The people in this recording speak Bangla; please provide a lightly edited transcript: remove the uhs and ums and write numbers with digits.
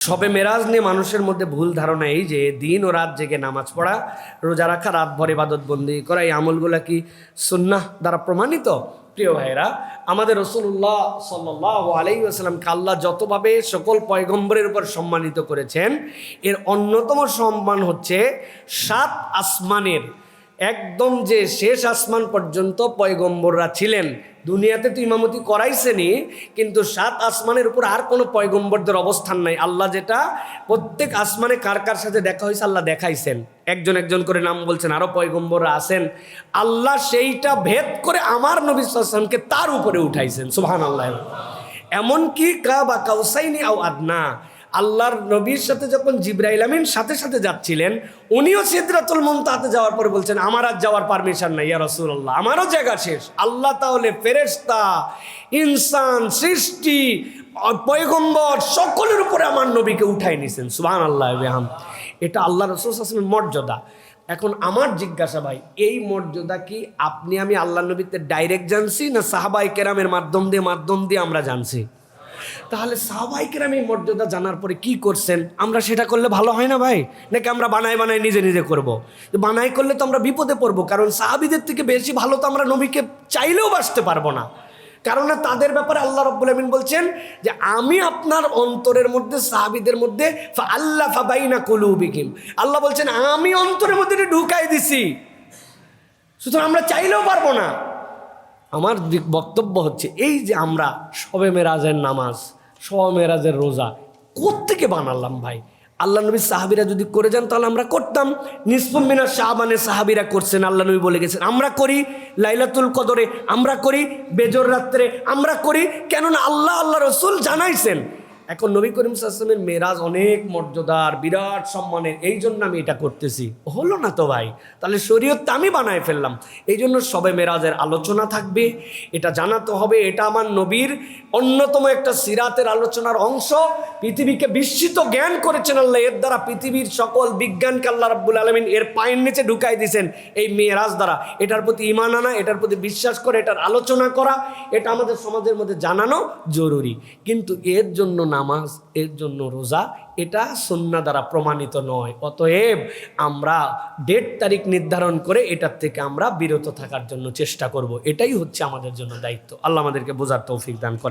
শবে মেরাজ নিয়ে মানুষের মধ্যে ভুল ধারণা এই যে দিন ও রাত জেগে নামাজ পড়া, রোজা রাখা, রাত ভর ইবাদত বন্দি করা, এই আমলগুলা কি সুন্নাহ দ্বারা প্রমাণিত? প্রিয় ভাইরা, আমাদের রাসূলুল্লাহ সাল্লাল্লাহু আলাইহি ওয়াসাল্লামকে আল্লাহ যতভাবে সকল পয়গম্বরের উপর সম্মানিত করেছেন, এর অন্যতম সম্মান হচ্ছে 7 আসমানের একদম যে শেষ আসমান পর্যন্ত পয়গম্বররা ছিলেন। দুনিয়াতে তো ইমামতি করাইছেনই, কিন্তু 7 আসমানের উপর আর কোনো পয়গম্বরদের অবস্থান নাই। আল্লাহ যেটা প্রত্যেক আসমানে কার কার সাথে দেখা হয়েছে আল্লাহ দেখাইছেন, একজন একজন করে নাম বলছেন, আরও পয়গম্বররা আছেন। আল্লাহ সেইটা ভেদ করে আমার নবী সাল্লাল্লাহু আলাইহি ওয়াসাল্লামকে তার উপরে উঠাইছেন, সুবহানাল্লাহ। এমনকি কাবা কাউসাইনি আও আদনা, আল্লাহর নবীর সাথে যখন জিবরাইল আমিন সাথে সাথে যাচ্ছিলেন, উনিও সিদরাতুল মুনতাহাতে যাওয়ার পরে বলছেন, আমার আর যাওয়ার পারমিশন নাই ইয়া রাসূলুল্লাহ, আমারও জায়গা শেষ। আল্লাহ তাহলে ফেরেশতা, ইনসান, সৃষ্টি, পয়গম্বর সকলের উপরে আমার নবীকে উঠাই নিছেন, সুবহানাল্লাহ। এটা আল্লাহ রাসূল সাল্লাল্লাহু আলাইহি ওয়াসাল্লামের মর্যাদা। এখন আমার জিজ্ঞাসা ভাই, এই মর্যাদা কি আপনি আমি আল্লাহ নবীতে ডাইরেক্ট জানছি, না সাহাবায়ে কেরামের মাধ্যম দিয়ে আমরা জানছি? তাহলে সাহাবায়ে কেরাম এই মর্যাদা জানার পরে কি করছেন, আমরা সেটা করলে ভালো হয় না ভাই? নাকি আমরা বানাই নিজে নিজে করব? বানাই করলে তো আমরা বিপদে পড়বো, কারণ সাহাবীদের থেকে বেশি ভালো তো আমরা নবীকে চাইলেও বাসতে পারবো না। কারণ তাদের ব্যাপারে আল্লাহ রাব্বুল আমিন বলছেন যে আমি আপনার অন্তরের মধ্যে সাহাবীদের মধ্যে ফাআল্লাফা বাইনা কুলুবিহিম, আল্লাহ বলছেন আমি অন্তরের মধ্যে ঢুকাই দিছি, সুতরাং আমরা চাইলেও পারবো না। আমার বক্তব্য হচ্ছে এই যে আমরা শবে মেরাজের নামাজ, শবে মেরাজের রোজা কোত্থেকে বানালাম ভাই? আল্লাহ নবী সাহাবীরা যদি করে যান তাহলে আমরা করতাম। নিসফুম মিনাশ শাবানের সাহাবীরা করছেন, আল্লাহ নবী বলে গেছেন আমরা করি। লাইলাতুল কদরে আমরা করি, বেজর রাত্রে আমরা করি, কেননা আল্লাহ রাসূল জানাইছেন। এখন নবী করিম সাল্লাল্লাহু আলাইহি ওয়াসাল্লামের মেরাজ অনেক মর্যাদার, বিরাট সম্মানের, এই জন্য আমি এটা করতেছি। হলো না তো ভাই, তাহলে শরীয়তটা আমি বানায় ফেললাম। এই জন্য সবে মেরাজের আলোচনা থাকবে, এটা জানাতে হবে। এটা আমার নবীর অন্যতম একটা সিরাতের আলোচনার অংশ। পৃথিবীকে বিস্মিত জ্ঞান করেছেন আল্লাহ, এর দ্বারা পৃথিবীর সকল বিজ্ঞানকে আল্লাহ রাব্বুল আলামিন এর পায়ের নিচে ঢুকাই দিয়েছেন এই মেরাজ দ্বারা। এটার প্রতি ঈমান আনা, এটার প্রতি বিশ্বাস করে এটার আলোচনা করা, এটা আমাদের সমাজের মধ্যে জানানো জরুরি। কিন্তু এর জন্য নামাজ, এর জন্য রোজা, এটা সুন্নাহ দ্বারা প্রমাণিত নয়। অতএব আমরা ডেট তারিখ নির্ধারণ করে এটার থেকে আমরা বিরত থাকার জন্য চেষ্টা করব। এটাই হচ্ছে আমাদের জন্য দায়িত্ব। আল্লাহ আমাদেরকে বোঝার তৌফিক দান করেন।